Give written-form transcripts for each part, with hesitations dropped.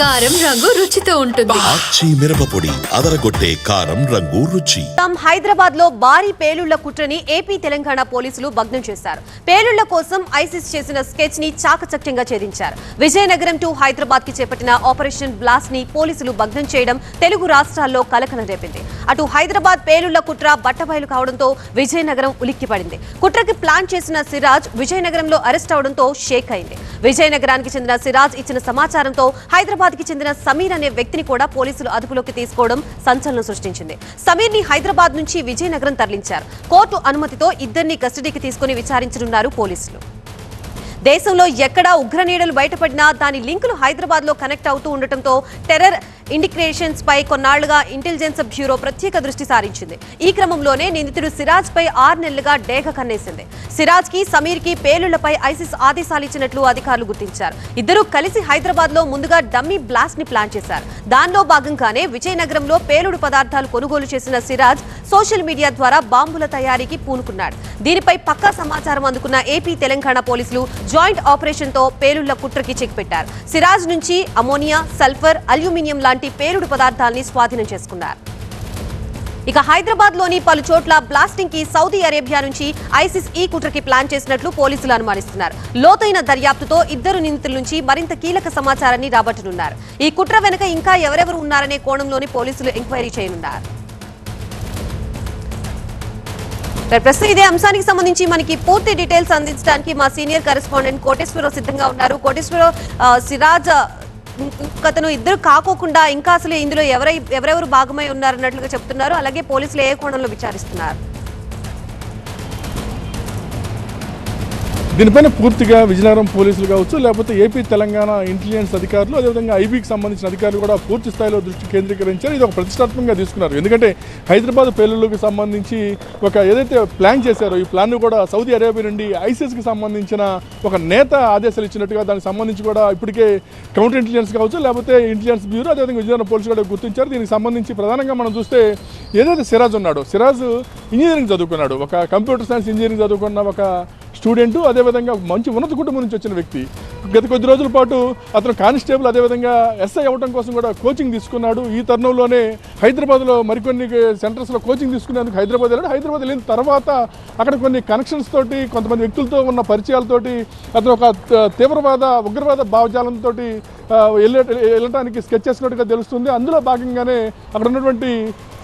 కారం రంగు రుచితో ఉంటుంది. ఆచి మిరపపొడి అదరగొట్టే కారం రంగు రుచి. హైదరాబాద్ లో భారీ పేలుళ్ల కుట్రని ఏపీ తెలంగాణ పోలీసులు భగ్నం చేశారు. పేలుళ్ల కోసం ఐసిస్ చేసిన స్కెచ్ ని చాకచక్యంగా ఛేదించారు. విజయనగరం టు హైదరాబాద్ కి చేపట్టిన ఆపరేషన్ బ్లాస్ట్ ని పోలీసులు భగ్నం చేయడం తెలుగు రాష్ట్రాల్లో కలకలం రేపింది. అటు హైదరాబాద్ పేలుళ్ల కుట్ర బట్టబయలు కావడంతో విజయనగరం ఉలిక్కిపడింది. కుట్రకి ప్లాన్ చేసిన సిరాజ్ విజయనగరంలో అరెస్ట్ అవడంతో షేక్ అయింది. విజయనగరానికి చెందిన సిరాజ్ ఇచ్చిన సమాచారంతో హైదరాబాద్ కి చెందిన సమీర్ అనే వ్యక్తిని కూడా పోలీసులు అదుపులోకి తీసుకోవడం సంచలనం సృష్టించింది. సమీర్ ని హైదరాబాద్ నుంచి విజయనగరం తరలించారు. కోర్టు అనుమతితో ఇద్దరిని కస్టడీకి తీసుకుని విచారించనున్నారు పోలీసులు. దేశంలో ఎక్కడా ఉగ్రనీడలు బయటపడినా దాని లింకులు హైదరాబాద్ లో కనెక్ట్ అవుతూ ఉండటంతో టెర్రర్ ఇండికేషన్స్ పై కొన్నాళ్లుగా ఇంటెలిజెన్స్ బ్యూరో ప్రత్యేక దృష్టి సారించింది. ఈ క్రమంలోనే నిందితుడు సిరాజ్ పై 6 నెలలుగా డేగ కన్నేసింది. సిరాజ్ కి సమీర్ కి పేలుళ్లపై ఐసిస్ ఆదేశాలు ఇచ్చినట్లు అధికారులు గుర్తించారు. ఇద్దరూ కలిసి హైదరాబాద్ లో ముందుగా డమ్మీ బ్లాస్ట్ ని ప్లాన్ చేశారు. దానిలో భాగంగానే విజయనగరంలో పేలుడు పదార్థాలు కొనుగోలు చేసిన సిరాజ్ సోషల్ మీడియా ద్వారా బాంబుల తయారీకి పూనుకున్నాడు. దీనిపై పక్కా సమాచారం అందుకున్న ఏపీ తెలంగాణ పోలీసులు జాయింట్ ఆపరేషన్ తో పేలుళ్ల కుట్రకి చెక్ పెట్టారు. సిరాజ్ నుంచి అమోనియా, సల్ఫర్, అల్యూమినియం లాంటి పేలుడు పదార్థాలని స్వాధీనం చేసుకున్నారు. ఇక హైదరాబాద్ లోని పలు చోట్ల బ్లాస్టింగ్ కి సౌదీ అరేబియా నుంచి ఐసిస్ ఈ కుట్రకి ప్లాన్ చేసినట్లు పోలీసులు అనుమానిస్తున్నారు. లోతైన దర్యాప్తుతో ఇద్దరు నిందితుల నుంచి మరింత కీలక సమాచారాన్ని రాబట్టనున్నారు. ఈ కుట్ర వెనుక ఇంకా ఎవరెవరు ఉన్నారనే కోణంలోని పోలీసులు ఎంక్వైరీ చేయనున్నారు. ప్రస్తుతం ఇదే అంశానికి సంబంధించి మనకి పూర్తి డీటెయిల్స్ అందించడానికి మా సీనియర్ కరెస్పాండెంట్ కోటేశ్వరరావు సిద్ధంగా ఉన్నారు. కోటేశ్వరరావు, సిరాజ్ కథను ఇద్దరు కాకోకుండా ఇంకా అసలు ఇందులో ఎవరెవరు భాగమై ఉన్నారన్నట్లుగా చెప్తున్నారు. అలాగే పోలీసులు ఏ కోణంలో విచారిస్తున్నారు? దీనిపైన పూర్తిగా విజయనగరం పోలీసులు కావచ్చు, లేకపోతే ఏపీ తెలంగాణ ఇంటెలిజెన్స్ అధికారులు, అదేవిధంగా ఐబీకి సంబంధించిన అధికారులు కూడా పూర్తి స్థాయిలో దృష్టి కేంద్రీకరించారు. ఇది ఒక ప్రతిష్టాత్మకంగా తీసుకున్నారు. ఎందుకంటే హైదరాబాద్ పేలుళ్లకు సంబంధించి ఏదైతే ప్లాన్ చేశారో ఈ ప్లాన్ కూడా సౌదీ అరేబియా నుండి ఐసిస్కి సంబంధించిన ఒక నేత ఆదేశాలు ఇచ్చినట్టుగా దానికి సంబంధించి కూడా ఇప్పటికే కౌంటర్ ఇంటెలిజెన్స్ కావచ్చు, లేకపోతే ఇంటెలిజెన్స్ బ్యూరో, అదేవిధంగా విజయనగరం పోలీసులు కూడా గుర్తించారు. దీనికి సంబంధించి ప్రధానంగా మనం చూస్తే ఏదైతే సిరాజ్ ఉన్నాడో, సిరాజ్ ఇంజనీరింగ్ చదువుకున్నాడు. ఒక కంప్యూటర్ సైన్స్ ఇంజనీరింగ్ చదువుకున్న ఒక స్టూడెంటు, అదేవిధంగా మంచి ఉన్నత కుటుంబం నుంచి వచ్చిన వ్యక్తి. గత కొద్ది రోజుల పాటు అతను కానిస్టేబుల్, అదేవిధంగా ఎస్ఐ అవ్వడం కోసం కూడా కోచింగ్ తీసుకున్నాడు. ఈ తరుణంలోనే హైదరాబాద్లో మరికొన్ని సెంటర్స్లో కోచింగ్ తీసుకునేందుకు హైదరాబాద్ వెళ్ళాడు. హైదరాబాద్ వెళ్ళిన తర్వాత అక్కడ కొన్ని కనెక్షన్స్ తోటి, కొంతమంది వ్యక్తులతో ఉన్న పరిచయాలతోటి అతను ఒక తీవ్రవాద ఉగ్రవాద భావజాలంతో వెళ్ళటానికి స్కెచ్ చేసినట్టుగా తెలుస్తుంది. అందులో భాగంగానే అక్కడ ఉన్నటువంటి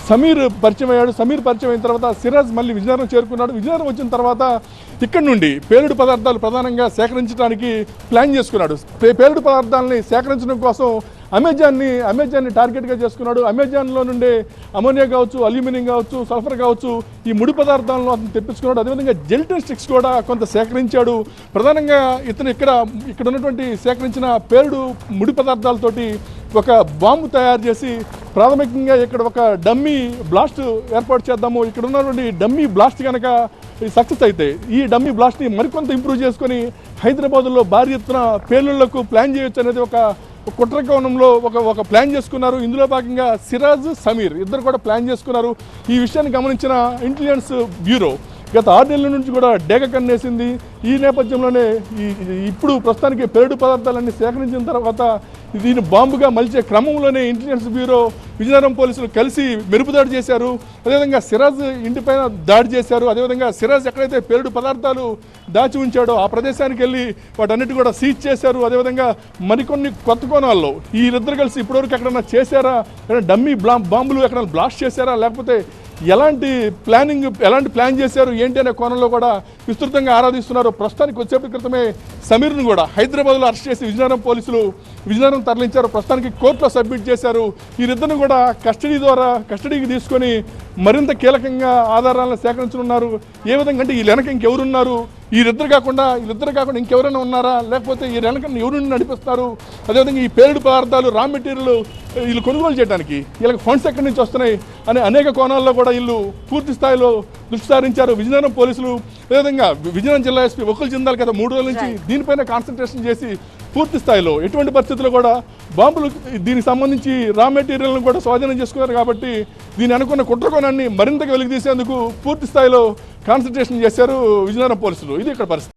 సమీర్ పరిచయం అయ్యాడు. సమీర్ పరిచయం అయిన తర్వాత సిరాజ్ మళ్ళీ విజయనగరం చేరుకున్నాడు. విజయనగరం వచ్చిన తర్వాత ఇక్కడ నుండి పేలుడు పదార్థాలు ప్రధానంగా సేకరించడానికి ప్లాన్ చేసుకున్నాడు. పేలుడు పదార్థాలని సేకరించడం కోసం అమెజాన్ని టార్గెట్గా చేసుకున్నాడు. అమెజాన్లో నుండే అమోనియా కావచ్చు, అల్యూమినియం కావచ్చు, సల్ఫర్ కావచ్చు, ఈ ముడి పదార్థాలను అతను తెప్పించుకున్నాడు. అదేవిధంగా జెల్టన్ స్టిక్స్ కూడా కొంత సేకరించాడు. ప్రధానంగా ఇతను ఇక్కడ ఉన్నటువంటి సేకరించిన పేలుడు ముడి పదార్థాలతోటి ఒక బాంబు తయారు చేసి ప్రాథమికంగా ఇక్కడ ఒక డమ్మీ బ్లాస్ట్ ఏర్పాటు చేద్దాము. ఇక్కడ ఉన్నటువంటి డమ్మీ బ్లాస్ట్ కనుక సక్సెస్ అయితే ఈ డమ్మీ బ్లాస్ట్ని మరికొంత ఇంప్రూవ్ చేసుకొని హైదరాబాద్లో భారీ ఎత్తున పేలుళ్లకు ప్లాన్ చేయొచ్చు అనేది ఒక కుట్ర కోణంలో ఒక ప్లాన్ చేసుకున్నారు. ఇందులో భాగంగా సిరాజ్, సమీర్ ఇద్దరు కూడా ప్లాన్ చేసుకున్నారు. ఈ విషయాన్ని గమనించిన ఇంటెలిజెన్స్ బ్యూరో గత 6 నెలల నుంచి కూడా డేగ కన్నేసింది. ఈ నేపథ్యంలోనే ఇప్పుడు ప్రస్తుతానికి పేలుడు పదార్థాలన్నీ సేకరించిన తర్వాత దీన్ని బాంబుగా మలిచే క్రమంలోనే ఇంటెలిజెన్స్ బ్యూరో, విజయనగరం పోలీసులు కలిసి మెరుపుదాడి చేశారు. అదేవిధంగా సిరాజ్ ఇంటిపైన దాడి చేశారు. అదేవిధంగా సిరాజ్ ఎక్కడైతే పేలుడు పదార్థాలు దాచి ఉంచాడో ఆ ప్రదేశానికి వెళ్ళి వాటన్నిటి కూడా సీజ్ చేశారు. అదేవిధంగా మరికొన్ని కొత్త కోణాల్లో వీరిద్దరు కలిసి ఇప్పటివరకు ఎక్కడన్నా చేశారా, డమ్మీ బాంబులు ఎక్కడైనా బ్లాస్ట్ చేశారా, లేకపోతే ఎలాంటి ప్లాన్ చేశారు ఏంటి అనే కోణంలో కూడా విస్తృతంగా ఆరాధిస్తున్నారు. ప్రస్తుతానికి వచ్చేపటి క్రితమే సమీర్ను కూడా హైదరాబాద్లో అరెస్ట్ చేసి విజయనగరం పోలీసులు విజయనగరం తరలించారు. ప్రస్తుతానికి కోర్టులో సబ్మిట్ చేశారు. వీరిద్దరిని కూడా కస్టడీకి తీసుకొని మరింత కీలకంగా ఆధారాలను సేకరించనున్నారు. ఏ విధంగా అంటే వీళ్ళ వెనక ఇంకెవరున్నారు, వీరిద్దరు కాకుండా ఇంకెవరైనా ఉన్నారా, లేకపోతే ఈ వెనక ఎవరు నడిపిస్తారు, అదేవిధంగా ఈ పేలుడు పదార్థాలు రా మెటీరియల్ వీళ్ళు కొనుగోలు చేయడానికి వీళ్ళకి ఫండ్స్ ఎక్కడి నుంచి వస్తున్నాయి అనే అనేక కోణాల్లో కూడా వీళ్ళు పూర్తి స్థాయిలో దృష్టి సారించారు విజయనగరం పోలీసులు. అదేవిధంగా విజయనగరం జిల్లా ఎస్పీ ఒక్కలు జిందాల్ కదా 3 రోజుల నుంచి దీనిపైన కాన్సన్ట్రేషన్ చేసి పూర్తి స్థాయిలో ఎటువంటి పరిస్థితుల్లో కూడా బాంబులు దీనికి సంబంధించి రా మెటీరియల్ను కూడా స్వాధీనం చేసుకున్నారు. కాబట్టి దీని అనుకున్న కుట్రకోణాన్ని మరింతగా వెలికి తీసేందుకు పూర్తి స్థాయిలో కాన్సన్ట్రేషన్ చేశారు విజయనగరం పోలీసులు. ఇది ఇక్కడ పరిస్థితి.